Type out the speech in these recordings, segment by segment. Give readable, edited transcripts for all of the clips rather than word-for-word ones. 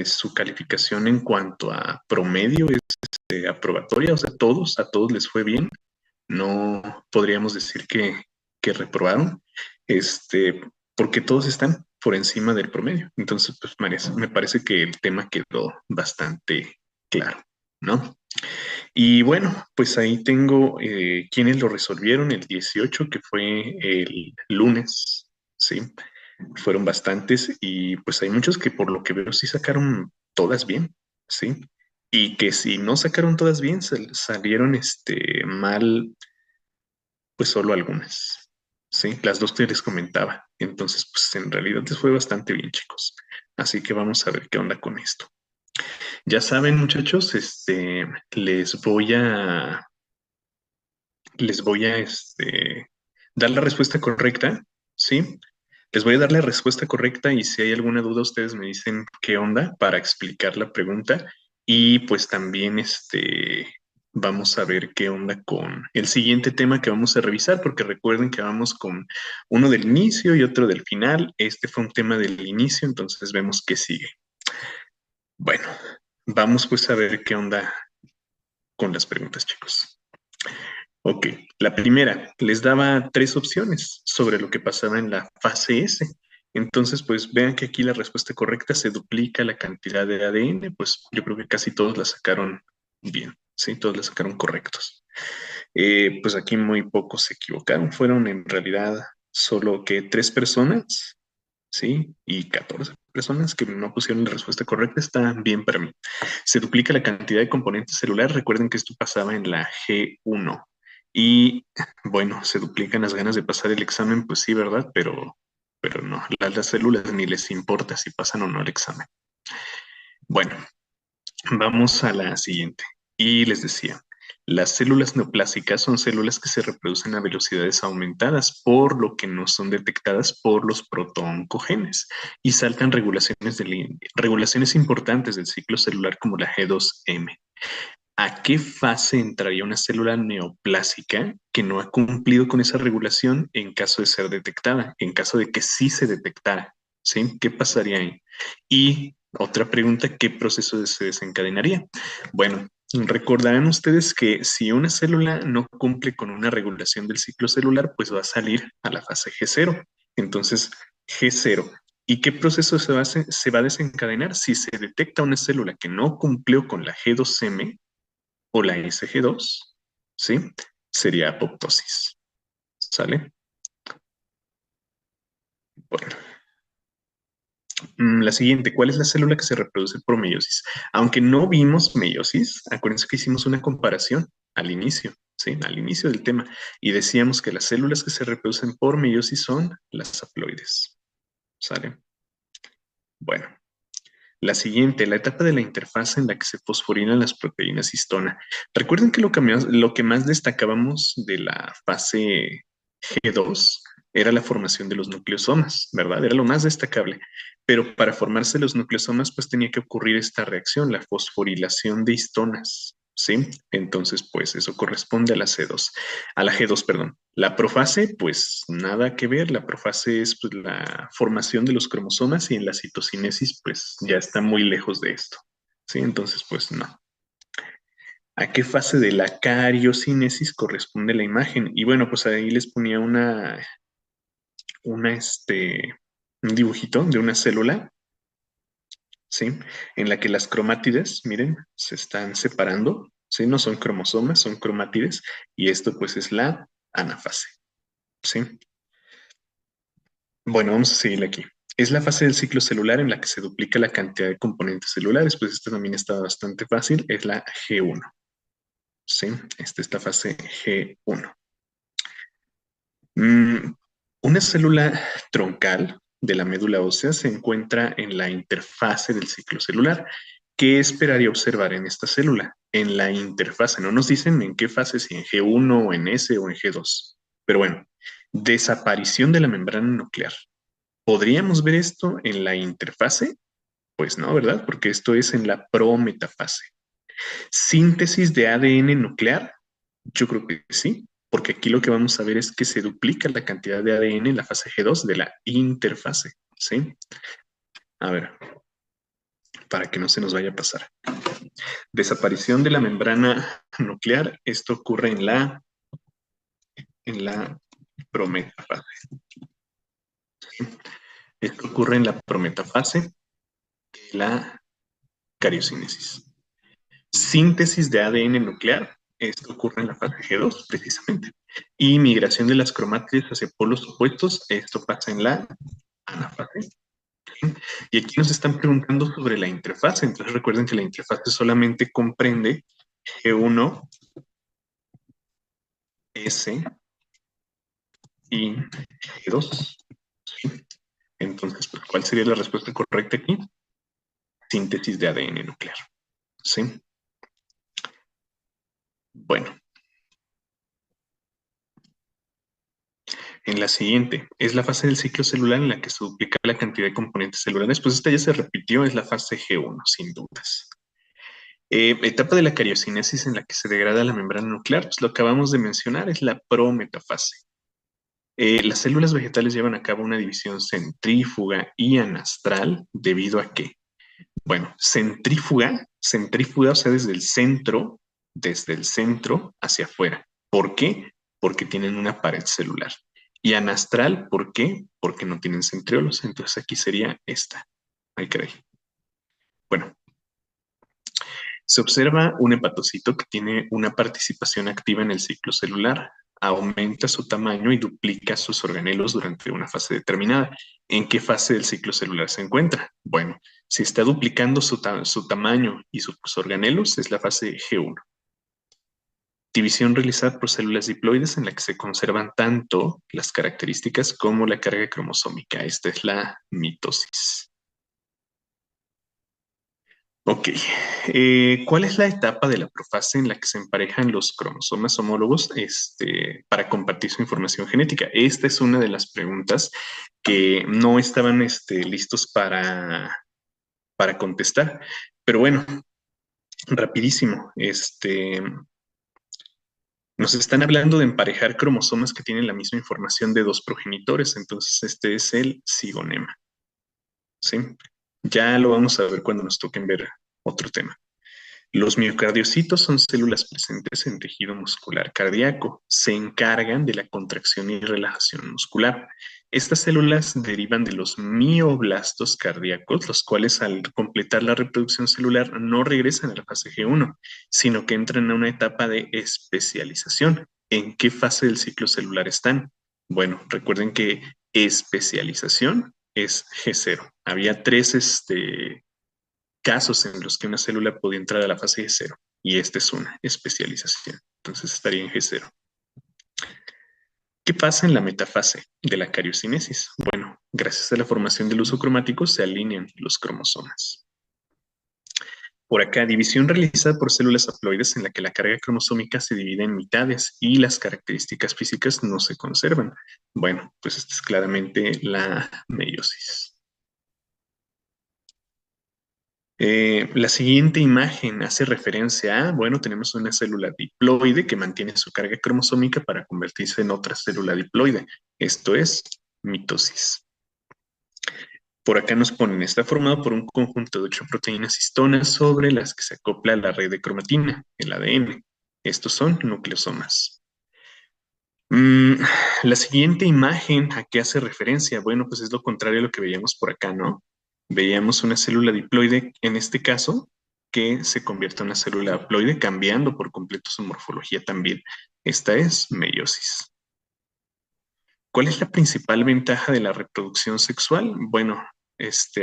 su calificación en cuanto a promedio es aprobatoria, o sea, a todos les fue bien. No podríamos decir que reprobaron, este, porque todos están por encima del promedio. Entonces, pues me parece que el tema quedó bastante claro, ¿no? Y bueno, pues ahí tengo quienes lo resolvieron el 18, que fue el lunes, ¿sí? Fueron bastantes y pues hay muchos que por lo que veo sí sacaron todas bien, ¿sí? Y que si no sacaron todas bien, salieron mal, pues solo algunas, ¿sí? Las dos que les comentaba. Entonces, pues en realidad les fue bastante bien, chicos. Así que vamos a ver qué onda con esto. Ya saben, muchachos, les voy a dar la respuesta correcta, ¿sí? Les voy a dar la respuesta correcta y si hay alguna duda, ustedes me dicen qué onda para explicar la pregunta. Y pues también vamos a ver qué onda con el siguiente tema que vamos a revisar, porque recuerden que vamos con uno del inicio y otro del final. Este fue un tema del inicio, entonces vemos qué sigue. Bueno, vamos pues a ver qué onda con las preguntas, chicos. Ok, la primera les daba tres opciones sobre lo que pasaba en la fase S. Entonces, pues vean que aquí la respuesta correcta se duplica la cantidad de ADN, pues yo creo que casi todos la sacaron bien, ¿sí? Todos la sacaron correctos. Pues aquí muy pocos se equivocaron, fueron en realidad solo que 3 personas, ¿sí? Y 14 personas que no pusieron la respuesta correcta, está bien para mí. Se duplica la cantidad de componentes celulares, recuerden que esto pasaba en la G1. Y bueno, se duplican las ganas de pasar el examen, pues sí, ¿verdad? Pero no, las células ni les importa si pasan o no el examen. Bueno, vamos a la siguiente. Y les decía, las células neoplásicas son células que se reproducen a velocidades aumentadas, por lo que no son detectadas por los protooncogenes y saltan regulaciones importantes del ciclo celular como la G2M. ¿A qué fase entraría una célula neoplásica que no ha cumplido con esa regulación en caso de ser detectada? En caso de que sí se detectara, ¿sí? ¿Qué pasaría ahí? Y otra pregunta, ¿qué proceso se desencadenaría? Bueno, recordarán ustedes que si una célula no cumple con una regulación del ciclo celular, pues va a salir a la fase G0. Entonces, G0. ¿Y qué proceso se va a desencadenar si se detecta una célula que no cumplió con la G2M o la SG2? ¿Sí? Sería apoptosis. ¿Sale? Bueno. La siguiente, ¿cuál es la célula que se reproduce por meiosis? Aunque no vimos meiosis, acuérdense que hicimos una comparación al inicio, ¿sí? Al inicio del tema. Y decíamos que las células que se reproducen por meiosis son las haploides. ¿Sale? Bueno. La siguiente, la etapa de la interfaz en la que se fosforilan las proteínas histona. Recuerden que lo que más destacábamos de la fase G2 era la formación de los nucleosomas, ¿verdad? Era lo más destacable. Pero para formarse los nucleosomas, pues tenía que ocurrir esta reacción, la fosforilación de histonas, ¿sí? Entonces, pues eso corresponde a la C2, a la G2, perdón. La profase, pues nada que ver. La profase es pues, la formación de los cromosomas y en la citocinesis, pues ya está muy lejos de esto, ¿sí? Entonces, pues no. ¿A qué fase de la cariocinesis corresponde la imagen? Y bueno, pues ahí les ponía una, un dibujito de una célula, ¿sí? En la que las cromátides, miren, se están separando, ¿sí? No son cromosomas, son cromátides, y esto pues es la anafase, ¿sí? Bueno, vamos a seguir aquí. Es la fase del ciclo celular en la que se duplica la cantidad de componentes celulares, pues esta también está bastante fácil, es la G1, ¿sí? Esta es la fase G1. Mm, una célula troncal de la médula ósea se encuentra en la interfase del ciclo celular. ¿Qué esperaría observar en esta célula? En la interfase, no nos dicen en qué fase, si en G1 o en S o en G2. Pero bueno, desaparición de la membrana nuclear. ¿Podríamos ver esto en la interfase? Pues no, ¿verdad? Porque esto es en la prometafase. Síntesis de ADN nuclear, yo creo que sí, porque aquí lo que vamos a ver es que se duplica la cantidad de ADN en la fase G2 de la interfase, ¿sí? A ver, para que no se nos vaya a pasar. Desaparición de la membrana nuclear. Esto ocurre en la prometafase. Esto ocurre en la prometafase de la cariocinesis. Síntesis de ADN nuclear. Esto ocurre en la fase G2, precisamente. Y migración de las cromátides hacia polos opuestos. Esto pasa en la anafase. Y aquí nos están preguntando sobre la interfase. Entonces recuerden que la interfase solamente comprende G1, S y G2. Entonces, pues, ¿cuál sería la respuesta correcta aquí? Síntesis de ADN nuclear. ¿Sí? Bueno. En la siguiente, es la fase del ciclo celular en la que se duplica la cantidad de componentes celulares. Pues esta ya se repitió, es la fase G1, sin dudas. Etapa de la cariocinesis en la que se degrada la membrana nuclear, pues lo acabamos de mencionar, es la prometafase. Las células vegetales llevan a cabo una división centrífuga y anastral debido a que, bueno, centrífuga, o sea, desde el centro hacia afuera. ¿Por qué? Porque tienen una pared celular. Y anastral, ¿por qué? Porque no tienen centriolos. Entonces aquí sería esta. Ay, caray. Bueno, se observa un hepatocito que tiene una participación activa en el ciclo celular, aumenta su tamaño y duplica sus organelos durante una fase determinada. ¿En qué fase del ciclo celular se encuentra? Bueno, si está duplicando su tamaño y sus organelos, es la fase G1. División realizada por células diploides en la que se conservan tanto las características como la carga cromosómica. Esta es la mitosis. Ok. ¿Cuál es la etapa de la profase en la que se emparejan los cromosomas homólogos para compartir su información genética? Esta es una de las preguntas que no estaban listos para contestar. Pero bueno, rapidísimo. Nos están hablando de emparejar cromosomas que tienen la misma información de dos progenitores. Entonces, este es el cigonema. ¿Sí? Ya lo vamos a ver cuando nos toquen ver otro tema. Los miocardiocitos son células presentes en tejido muscular cardíaco. Se encargan de la contracción y relajación muscular. Estas células derivan de los mioblastos cardíacos, los cuales al completar la reproducción celular no regresan a la fase G1, sino que entran a una etapa de especialización. ¿En qué fase del ciclo celular están? Bueno, recuerden que especialización es G0. Había tres casos en los que una célula podía entrar a la fase G0 y esta es una especialización. Entonces estaría en G0. ¿Qué pasa en la metafase de la cariocinesis? Bueno, gracias a la formación del uso cromático se alinean los cromosomas. Por acá, división realizada por células haploides en la que la carga cromosómica se divide en mitades y las características físicas no se conservan. Bueno, pues esta es claramente la meiosis. La siguiente imagen hace referencia a, bueno, tenemos una célula diploide que mantiene su carga cromosómica para convertirse en otra célula diploide. Esto es mitosis. Por acá nos ponen, está formado por un conjunto de 8 proteínas histonas sobre las que se acopla la red de cromatina, el ADN. Estos son nucleosomas. La siguiente imagen, ¿a qué hace referencia? Bueno, pues es lo contrario a lo que veíamos por acá, ¿no? Veíamos una célula diploide, en este caso, que se convierte en una célula haploide, cambiando por completo su morfología también. Esta es meiosis. ¿Cuál es la principal ventaja de la reproducción sexual? Bueno,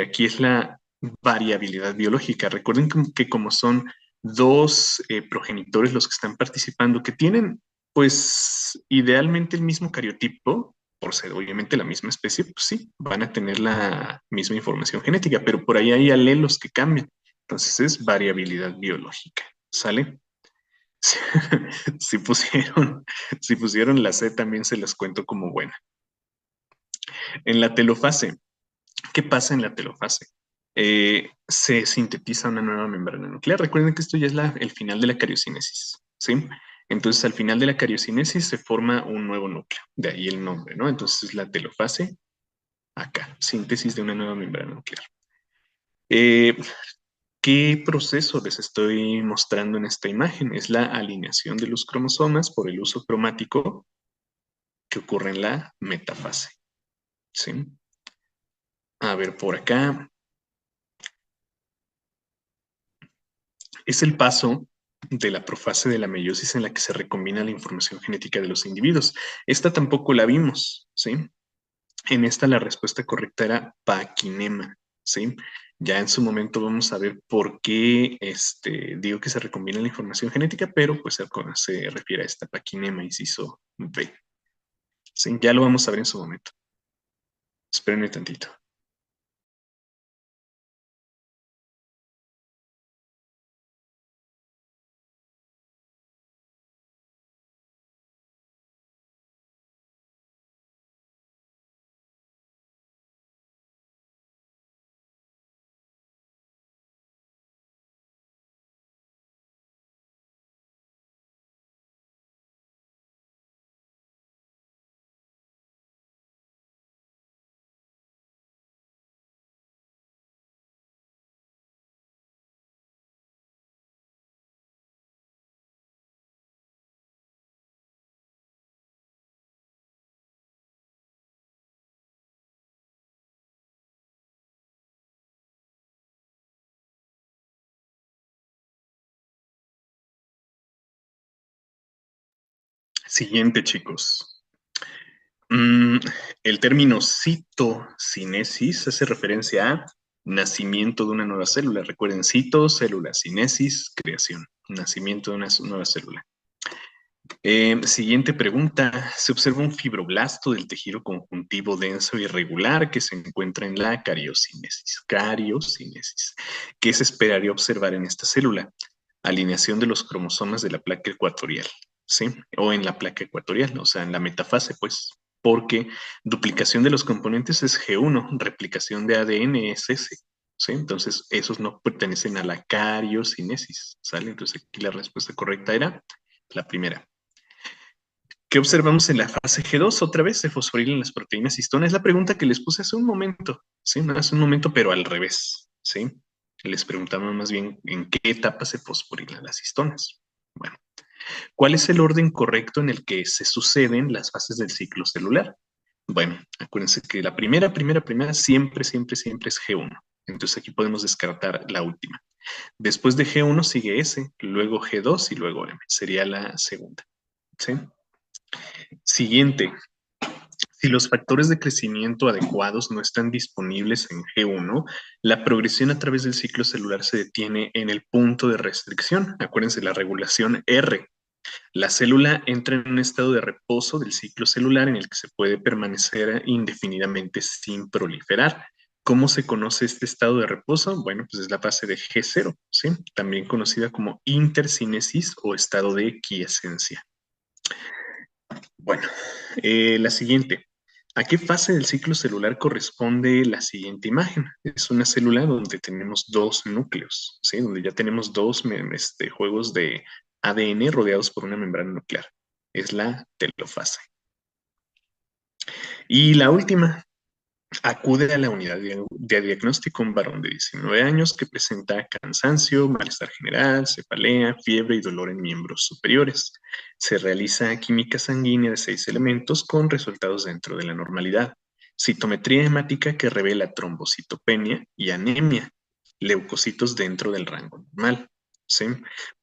aquí es la variabilidad biológica. Recuerden que como son dos progenitores los que están participando, que tienen, pues, idealmente el mismo cariotipo, por ser obviamente la misma especie, pues sí, van a tener la misma información genética, pero por ahí hay alelos que cambian. Entonces es variabilidad biológica. ¿Sale? Si pusieron, si pusieron la C, también se las cuento como buena. En la telofase, ¿qué pasa en la telofase? Se sintetiza una nueva membrana nuclear. Recuerden que esto ya es el final de la cariocinesis, ¿sí? Entonces, al final de la cariocinesis se forma un nuevo núcleo, de ahí el nombre, ¿no? Entonces, la telofase, acá, síntesis de una nueva membrana nuclear. ¿Qué proceso les estoy mostrando en esta imagen? Es la alineación de los cromosomas por el uso cromático que ocurre en la metafase. ¿Sí? A ver, por acá. Es el paso de la profase de la meiosis en la que se recombina la información genética de los individuos. Esta tampoco la vimos, ¿sí? En esta la respuesta correcta era paquinema, ¿sí? Ya en su momento vamos a ver por qué digo que se recombina la información genética, pero pues se refiere a esta paquinema, inciso B. ¿Sí? Ya lo vamos a ver en su momento. Espérenme tantito. Siguiente, chicos. Mm, el término citocinesis hace referencia a nacimiento de una nueva célula. Recuerden, cito, célula, cinesis, creación, nacimiento de una nueva célula. Siguiente pregunta. Se observa un fibroblasto del tejido conjuntivo denso y irregular que se encuentra en la cariocinesis. Cariocinesis. ¿Qué se esperaría observar en esta célula? Alineación de los cromosomas de la placa ecuatorial, ¿sí? O en la placa ecuatorial, o sea, en la metafase, pues, porque duplicación de los componentes es G1, replicación de ADN es S, ¿sí? Entonces, esos no pertenecen a la cariocinesis, ¿sale? Entonces, aquí la respuesta correcta era la primera. ¿Qué observamos en la fase G2? Otra vez se fosforilan las proteínas histona. Es la pregunta que les puse hace un momento, ¿sí? Hace un momento, pero al revés, ¿sí? Les preguntamos más bien en qué etapa se fosforilan las histonas. Bueno, ¿cuál es el orden correcto en el que se suceden las fases del ciclo celular? Bueno, acuérdense que la primera siempre es G1. Entonces aquí podemos descartar la última. Después de G1 sigue S, luego G2 y luego M. Sería la segunda, ¿sí? Siguiente, si los factores de crecimiento adecuados no están disponibles en G1, la progresión a través del ciclo celular se detiene en el punto de restricción. Acuérdense, la regulación R. La célula entra en un estado de reposo del ciclo celular en el que se puede permanecer indefinidamente sin proliferar. ¿Cómo se conoce este estado de reposo? Bueno, pues es la fase de G0, ¿sí? También conocida como intercinesis o estado de quiescencia. Bueno, la siguiente. ¿A qué fase del ciclo celular corresponde la siguiente imagen? Es una célula donde tenemos dos núcleos, ¿sí? Donde ya tenemos dos juegos de ADN rodeados por una membrana nuclear. Es la telofase. Y la última, acude a la unidad de diagnóstico un varón de 19 años que presenta cansancio, malestar general, cefalea, fiebre y dolor en miembros superiores. Se realiza química sanguínea de 6 elementos con resultados dentro de la normalidad. Citometría hemática que revela trombocitopenia y anemia, leucocitos dentro del rango normal. ¿Sí?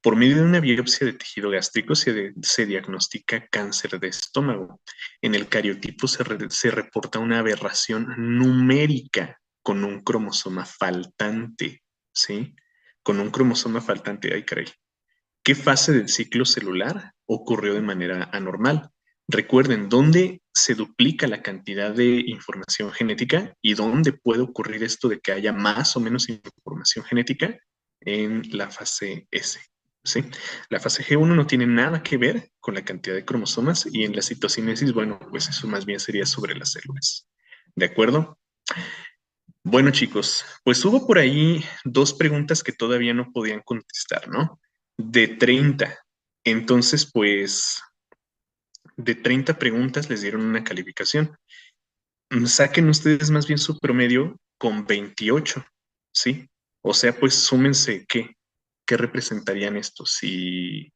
Por medio de una biopsia de tejido gástrico se diagnostica cáncer de estómago. En el cariotipo se reporta una aberración numérica con un cromosoma faltante, ¿sí? Con un cromosoma faltante, ay caray. ¿Qué fase del ciclo celular ocurrió de manera anormal? Recuerden, ¿dónde se duplica la cantidad de información genética y dónde puede ocurrir esto de que haya más o menos información genética? En la fase S. ¿Sí? La fase G1 no tiene nada que ver con la cantidad de cromosomas y en la citocinesis, bueno, pues eso más bien sería sobre las células. ¿De acuerdo? Bueno, chicos, pues hubo por ahí dos preguntas que todavía no podían contestar, ¿no? De 30. Entonces, pues, de 30 preguntas les dieron una calificación. Saquen ustedes más bien su promedio con 28, ¿sí? O sea, pues súmense, ¿qué representarían estos? Si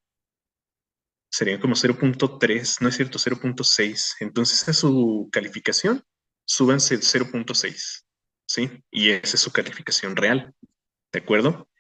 serían como 0.3, no es cierto, 0.6. Entonces a su calificación, súbanse 0.6, ¿sí? Y esa es su calificación real, ¿de acuerdo?